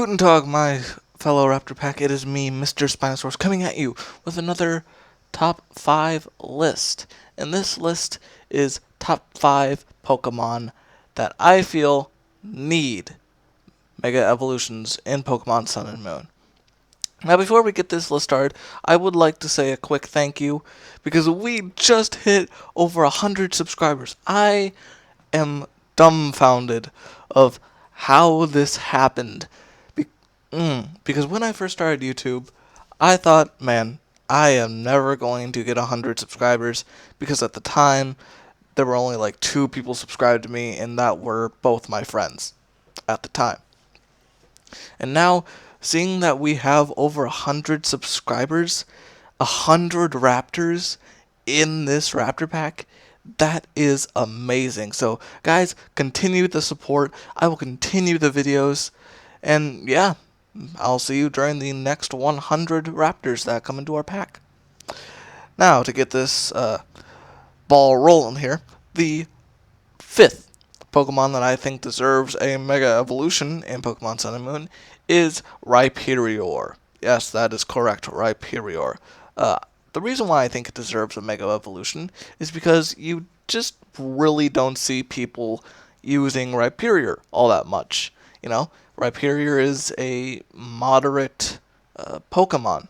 Guten Tag, my fellow Raptor Pack. It is me, Mr. Spinosaurus, coming at you with another top 5 list. And this list is top 5 Pokemon that I feel need Mega Evolutions in Pokemon Sun and Moon. Now, before we get this list started, I would like to say a quick thank you because we just hit over 100 subscribers. I am dumbfounded of how this happened. Because when I first started YouTube, I thought, man, I am never going to get 100 subscribers because at the time, there were only like 2 people subscribed to me, and that were both my friends at the time. And now, seeing that we have over 100 subscribers, 100 Raptors in this Raptor pack, that is amazing. So, guys, continue the support. I will continue the videos. And, yeah, I'll see you during the next 100 Raptors that come into our pack. Now, to get this ball rolling here, the 5th Pokemon that I think deserves a Mega Evolution in Pokemon Sun and Moon is RHyperior. Yes, that is correct, RHyperior. The reason why I think it deserves a Mega Evolution is because you just really don't see people using RHyperior all that much. You know, RHyperior is a moderate Pokemon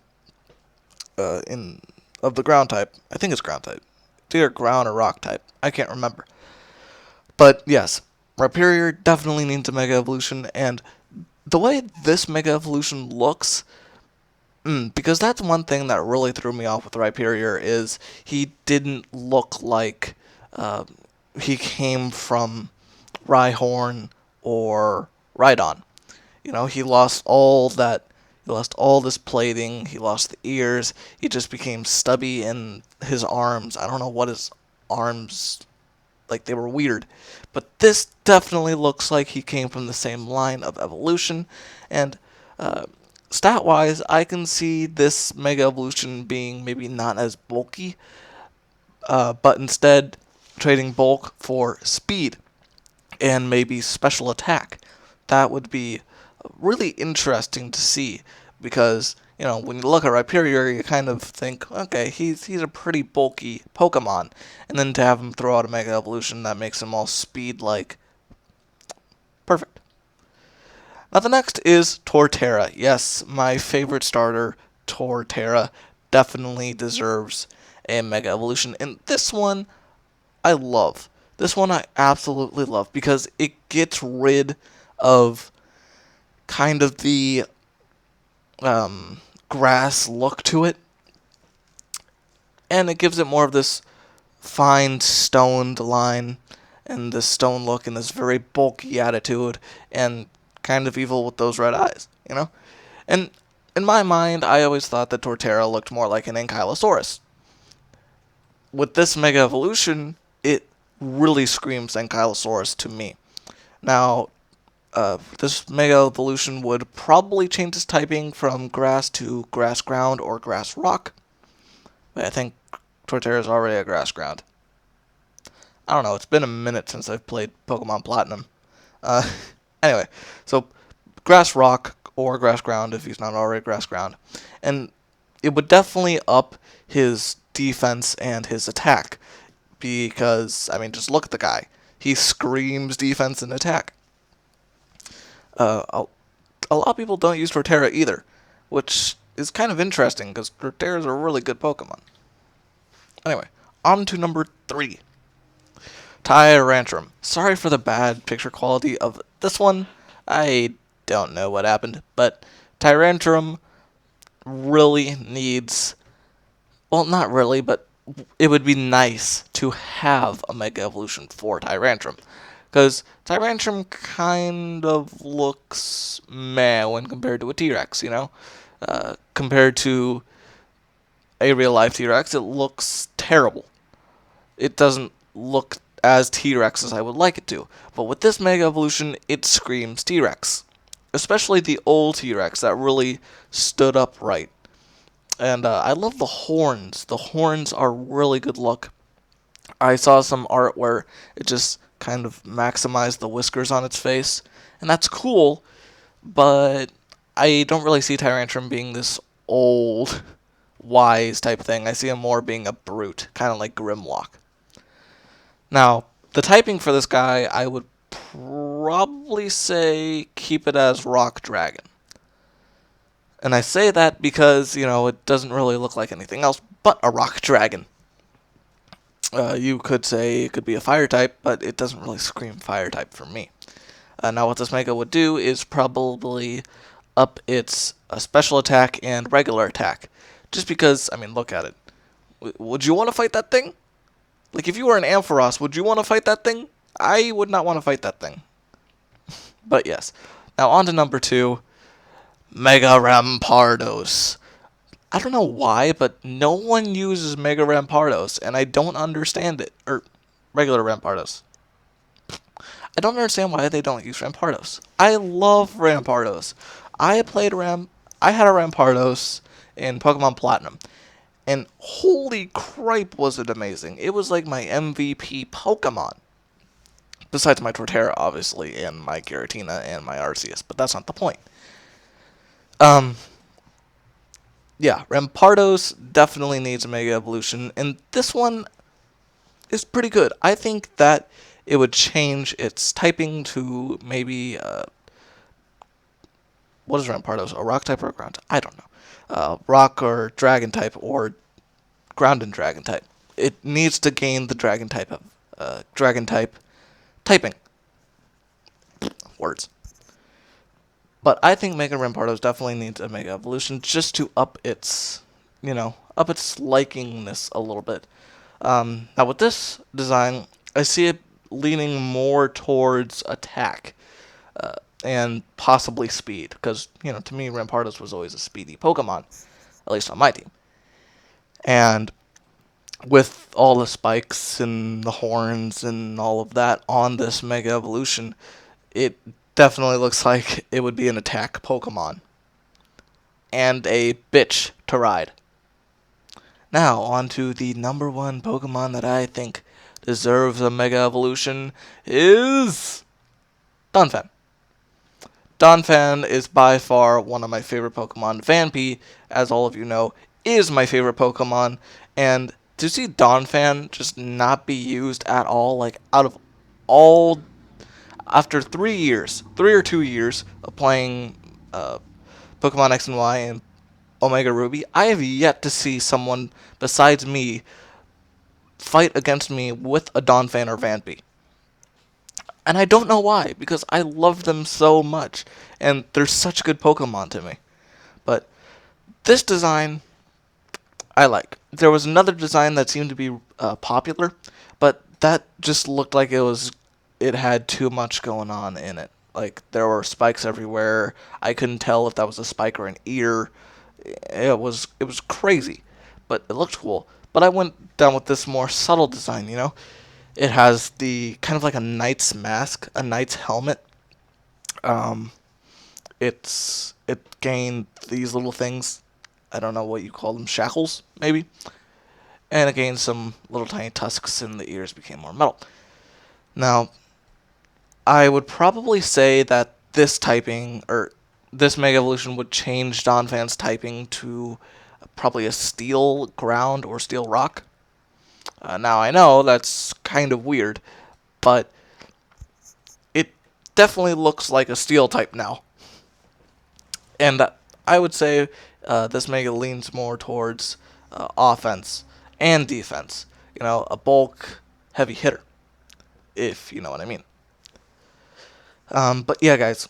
of the ground type. I think it's ground type. It's either ground or rock type. I can't remember. But yes, RHyperior definitely needs a Mega Evolution, and the way this Mega Evolution looks, because that's one thing that really threw me off with RHyperior, is he didn't look like he came from Rhyhorn or Rhydon. You know, he lost all this plating, he lost the ears, he just became stubby in his arms. I don't know what his arms, like, they were weird. But this definitely looks like he came from the same line of evolution, and stat-wise, I can see this Mega Evolution being maybe not as bulky, but instead trading bulk for speed and maybe special attack. That would be really interesting to see, because, you know, when you look at RHyperior, you kind of think, okay, he's a pretty bulky Pokemon, and then to have him throw out a Mega Evolution that makes him all speed-like, perfect. Now the next is Torterra. Yes, my favorite starter, Torterra, definitely deserves a Mega Evolution, and this one I love. This one I absolutely love, because it gets rid of kind of the grass look to it, and it gives it more of this fine stoned line and this stone look and this very bulky attitude and kind of evil with those red eyes, you know? And in my mind, I always thought that Torterra looked more like an Ankylosaurus. With this Mega Evolution, it really screams Ankylosaurus to me. Now, this Mega Evolution would probably change its typing from grass to grass ground or grass rock. But I think Torterra is already a grass ground. I don't know, it's been a minute since I've played Pokemon Platinum. Anyway, so grass rock or grass ground if he's not already grass ground. And it would definitely up his defense and his attack. Because, I mean, just look at the guy. He screams defense and attack. A lot of people don't use Torterra either, which is kind of interesting because Torterra is a really good Pokemon. Anyway, on to number 3. Tyrantrum. Sorry for the bad picture quality of this one. I don't know what happened, but Tyrantrum really needs, well, not really, but it would be nice to have a Mega Evolution for Tyrantrum. Because Tyrantrum kind of looks meh when compared to a T-Rex, you know? Compared to a real-life T-Rex, it looks terrible. It doesn't look as T-Rex as I would like it to. But with this Mega Evolution, it screams T-Rex. Especially the old T-Rex that really stood upright. And I love the horns. The horns are really good look. I saw some art where it just kind of maximized the whiskers on its face, and that's cool, but I don't really see Tyrantrum being this old, wise type thing. I see him more being a brute, kind of like Grimlock. Now, the typing for this guy, I would probably say keep it as Rock Dragon. And I say that because, it doesn't really look like anything else but a Rock Dragon. You could say it could be a Fire type, but it doesn't really scream Fire type for me. Now what this Mega would do is probably up its special attack and regular attack. Just because, look at it. Would you want to fight that thing? Like, if you were an Ampharos, would you want to fight that thing? I would not want to fight that thing. But yes. Now on to number 2. Mega Rampardos. I don't know why, but no one uses Mega Rampardos, and I don't understand it. Or, regular Rampardos. I don't understand why they don't use Rampardos. I love Rampardos. I had a Rampardos in Pokemon Platinum, and holy cripe was it amazing. It was like my MVP Pokemon. Besides my Torterra, obviously, and my Giratina, and my Arceus, but that's not the point. Yeah, Rampardos definitely needs a Mega Evolution, and this one is pretty good. I think that it would change its typing to maybe, what is Rampardos? A Rock type or a Ground type? I don't know. Rock or Dragon type, or Ground and Dragon type. It needs to gain the Dragon type typing. Words. But I think Mega Rampardos definitely needs a Mega Evolution just to up its, likingness a little bit. Now with this design, I see it leaning more towards attack and possibly speed, because to me Rampardos was always a speedy Pokemon, at least on my team. And with all the spikes and the horns and all of that on this Mega Evolution, it definitely looks like it would be an attack Pokemon and a bitch to ride. Now, on to the number 1 Pokemon that I think deserves a Mega Evolution is Dunfin. Dunfin is by far one of my favorite Pokemon. Vanpy, as all of you know, is my favorite Pokemon, and to see Dunfin just not be used at all, like out of all, after 3 or 2 years of playing Pokemon X and Y and Omega Ruby, I have yet to see someone besides me fight against me with a Dunfin or Vanpy. And I don't know why, because I love them so much, and they're such good Pokemon to me. But this design, I like. There was another design that seemed to be popular, but that just looked like it had too much going on in it. Like, there were spikes everywhere. I couldn't tell if that was a spike or an ear. It was crazy, but it looked cool. But I went down with this more subtle design, It has the kind of like a knight's mask, a knight's helmet. It gained these little things. I don't know what you call them, shackles, maybe. And it gained some little tiny tusks, and the ears became more metal. Now, I would probably say that this typing, or this Mega Evolution, would change Dunfin's typing to probably a Steel Ground or Steel Rock. Now, I know that's kind of weird, but it definitely looks like a Steel type now. And I would say this Mega leans more towards offense and defense. A bulk heavy hitter, if you know what I mean. But yeah, guys,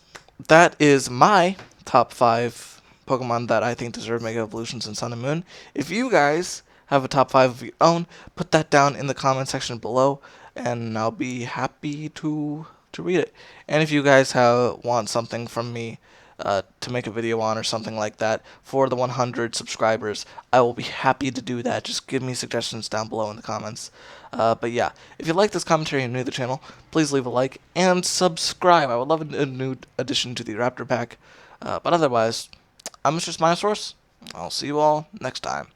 that is my top 5 Pokemon that I think deserve Mega Evolutions in Sun and Moon. If you guys have a top 5 of your own, put that down in the comment section below, and I'll be happy to read it. And if you guys want something from me to make a video on or something like that for the 100 subscribers, I will be happy to do that. Just give me suggestions down below in the comments. But yeah, if you like this commentary and new to the channel, please leave a like and subscribe. I would love a new addition to the Raptor Pack. But otherwise, I'm Mr. Spinosaurus. I'll see you all next time.